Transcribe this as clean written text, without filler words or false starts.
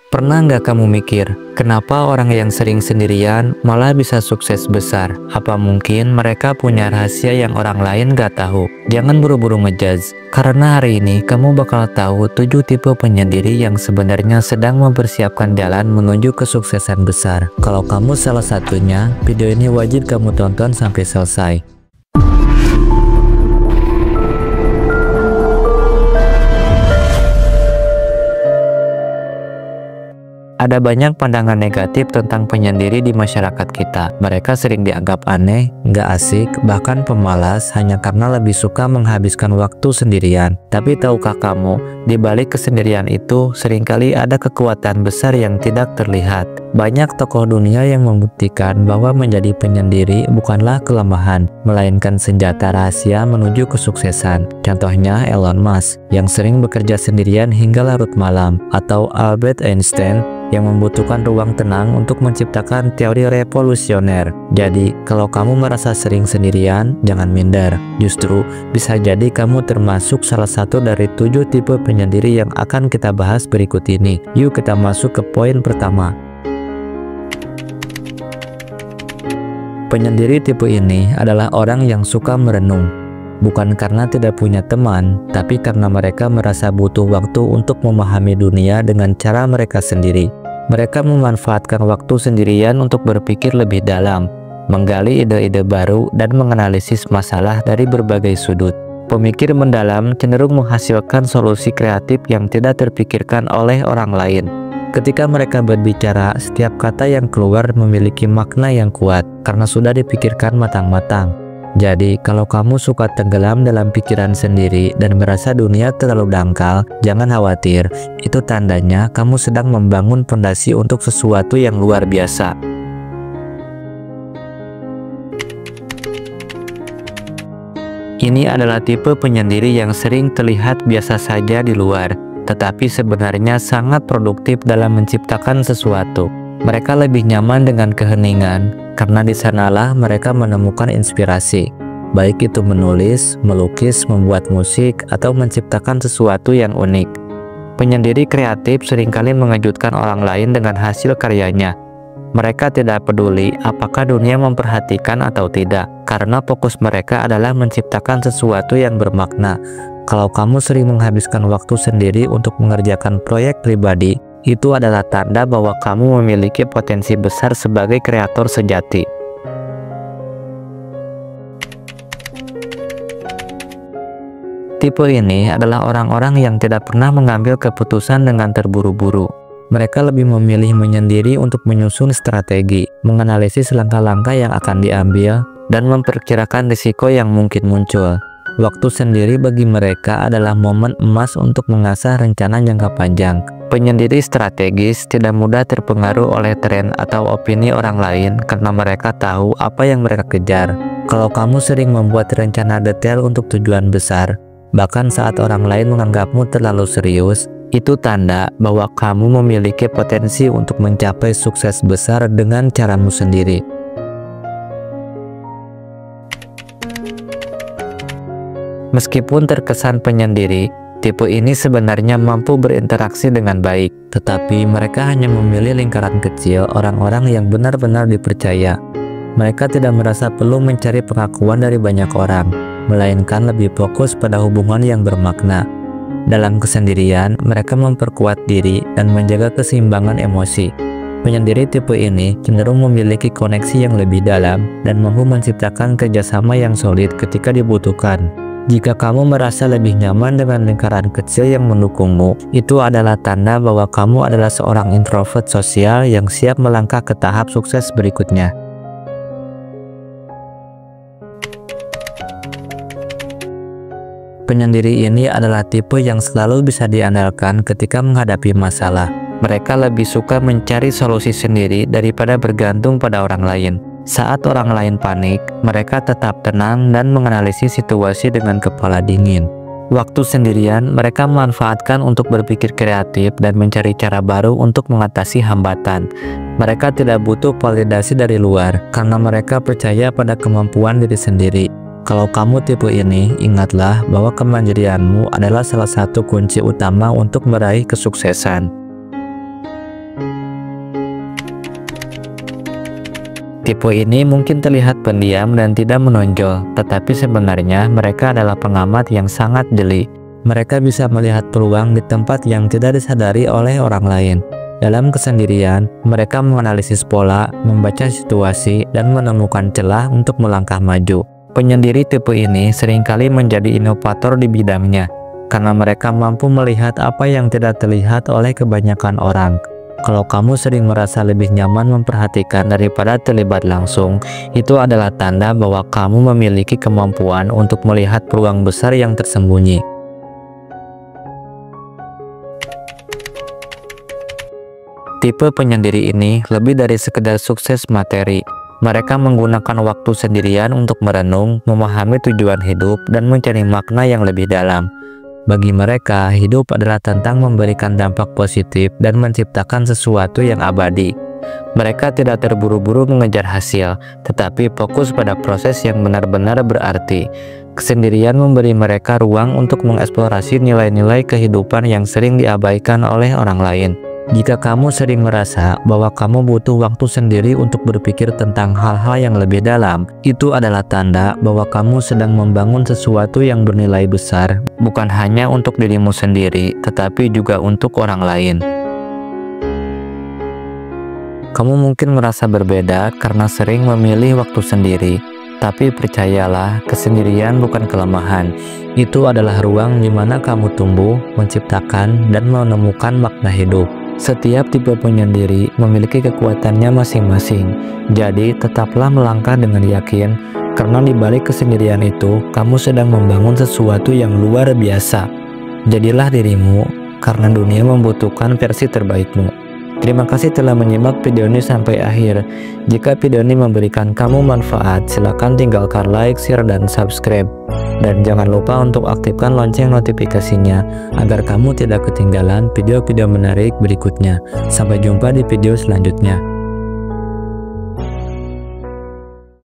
Pernah nggak kamu mikir, kenapa orang yang sering sendirian malah bisa sukses besar? Apa mungkin mereka punya rahasia yang orang lain nggak tahu? Jangan buru-buru ngejudge, karena hari ini kamu bakal tahu 7 tipe penyendiri yang sebenarnya sedang mempersiapkan jalan menuju kesuksesan besar. Kalau kamu salah satunya, video ini wajib kamu tonton sampai selesai. Ada banyak pandangan negatif tentang penyendiri di masyarakat kita. Mereka sering dianggap aneh, nggak asik, bahkan pemalas hanya karena lebih suka menghabiskan waktu sendirian. Tapi tahukah kamu, di balik kesendirian itu seringkali ada kekuatan besar yang tidak terlihat. Banyak tokoh dunia yang membuktikan bahwa menjadi penyendiri bukanlah kelemahan, melainkan senjata rahasia menuju kesuksesan. Contohnya Elon Musk, yang sering bekerja sendirian hingga larut malam, atau Albert Einstein, yang membutuhkan ruang tenang untuk menciptakan teori revolusioner. Jadi, kalau kamu merasa sering sendirian, jangan minder. Justru, bisa jadi kamu termasuk salah satu dari 7 tipe penyendiri yang akan kita bahas berikut ini. Yuk kita masuk ke poin pertama. Penyendiri tipe ini adalah orang yang suka merenung. Bukan karena tidak punya teman, tapi karena mereka merasa butuh waktu untuk memahami dunia dengan cara mereka sendiri. Mereka memanfaatkan waktu sendirian untuk berpikir lebih dalam, menggali ide-ide baru, dan menganalisis masalah dari berbagai sudut. Pemikir mendalam cenderung menghasilkan solusi kreatif yang tidak terpikirkan oleh orang lain. Ketika mereka berbicara, setiap kata yang keluar memiliki makna yang kuat karena sudah dipikirkan matang-matang. Jadi, kalau kamu suka tenggelam dalam pikiran sendiri dan merasa dunia terlalu dangkal, jangan khawatir. Itu tandanya kamu sedang membangun fondasi untuk sesuatu yang luar biasa. Ini adalah tipe penyendiri yang sering terlihat biasa saja di luar, tetapi sebenarnya sangat produktif dalam menciptakan sesuatu. Mereka lebih nyaman dengan keheningan, karena di sanalah mereka menemukan inspirasi, baik itu menulis, melukis, membuat musik, atau menciptakan sesuatu yang unik. Penyendiri kreatif seringkali mengejutkan orang lain dengan hasil karyanya. Mereka tidak peduli apakah dunia memperhatikan atau tidak, karena fokus mereka adalah menciptakan sesuatu yang bermakna. Kalau kamu sering menghabiskan waktu sendiri untuk mengerjakan proyek pribadi, itu adalah tanda bahwa kamu memiliki potensi besar sebagai kreator sejati. Tipe ini adalah orang-orang yang tidak pernah mengambil keputusan dengan terburu-buru. Mereka lebih memilih menyendiri untuk menyusun strategi, menganalisis langkah-langkah yang akan diambil, dan memperkirakan risiko yang mungkin muncul. Waktu sendiri bagi mereka adalah momen emas untuk mengasah rencana jangka panjang. Penyendiri strategis tidak mudah terpengaruh oleh tren atau opini orang lain karena mereka tahu apa yang mereka kejar. Kalau kamu sering membuat rencana detail untuk tujuan besar, bahkan saat orang lain menganggapmu terlalu serius, itu tanda bahwa kamu memiliki potensi untuk mencapai sukses besar dengan caramu sendiri. Meskipun terkesan penyendiri, tipe ini sebenarnya mampu berinteraksi dengan baik, tetapi mereka hanya memilih lingkaran kecil orang-orang yang benar-benar dipercaya. Mereka tidak merasa perlu mencari pengakuan dari banyak orang, melainkan lebih fokus pada hubungan yang bermakna. Dalam kesendirian, mereka memperkuat diri dan menjaga keseimbangan emosi. Penyendiri tipe ini cenderung memiliki koneksi yang lebih dalam dan mampu menciptakan kerjasama yang solid ketika dibutuhkan. Jika kamu merasa lebih nyaman dengan lingkaran kecil yang mendukungmu, itu adalah tanda bahwa kamu adalah seorang introvert sosial yang siap melangkah ke tahap sukses berikutnya. Penyendiri ini adalah tipe yang selalu bisa diandalkan ketika menghadapi masalah. Mereka lebih suka mencari solusi sendiri daripada bergantung pada orang lain. Saat orang lain panik, mereka tetap tenang dan menganalisis situasi dengan kepala dingin. Waktu sendirian, mereka memanfaatkan untuk berpikir kreatif dan mencari cara baru untuk mengatasi hambatan. Mereka tidak butuh validasi dari luar, karena mereka percaya pada kemampuan diri sendiri. Kalau kamu tipe ini, ingatlah bahwa kemandirianmu adalah salah satu kunci utama untuk meraih kesuksesan. Tipe ini mungkin terlihat pendiam dan tidak menonjol, tetapi sebenarnya mereka adalah pengamat yang sangat jeli. Mereka bisa melihat peluang di tempat yang tidak disadari oleh orang lain. Dalam kesendirian, mereka menganalisis pola, membaca situasi, dan menemukan celah untuk melangkah maju. Penyendiri tipe ini seringkali menjadi inovator di bidangnya, karena mereka mampu melihat apa yang tidak terlihat oleh kebanyakan orang. Kalau kamu sering merasa lebih nyaman memperhatikan daripada terlibat langsung, itu adalah tanda bahwa kamu memiliki kemampuan untuk melihat peluang besar yang tersembunyi. Tipe penyendiri ini lebih dari sekedar sukses materi. Mereka menggunakan waktu sendirian untuk merenung, memahami tujuan hidup, dan mencari makna yang lebih dalam. Bagi mereka, hidup adalah tentang memberikan dampak positif dan menciptakan sesuatu yang abadi. Mereka tidak terburu-buru mengejar hasil, tetapi fokus pada proses yang benar-benar berarti. Kesendirian memberi mereka ruang untuk mengeksplorasi nilai-nilai kehidupan yang sering diabaikan oleh orang lain. Jika kamu sering merasa bahwa kamu butuh waktu sendiri untuk berpikir tentang hal-hal yang lebih dalam, itu adalah tanda bahwa kamu sedang membangun sesuatu yang bernilai besar, bukan hanya untuk dirimu sendiri, tetapi juga untuk orang lain. Kamu mungkin merasa berbeda karena sering memilih waktu sendiri, tapi percayalah, kesendirian bukan kelemahan. Itu adalah ruang di mana kamu tumbuh, menciptakan, dan menemukan makna hidup. Setiap tipe penyendiri memiliki kekuatannya masing-masing, jadi tetaplah melangkah dengan yakin, karena di balik kesendirian itu, kamu sedang membangun sesuatu yang luar biasa. Jadilah dirimu, karena dunia membutuhkan versi terbaikmu. Terima kasih telah menyimak video ini sampai akhir. Jika video ini memberikan kamu manfaat, silakan tinggalkan like, share, dan subscribe. Dan jangan lupa untuk aktifkan lonceng notifikasinya, agar kamu tidak ketinggalan video-video menarik berikutnya. Sampai jumpa di video selanjutnya.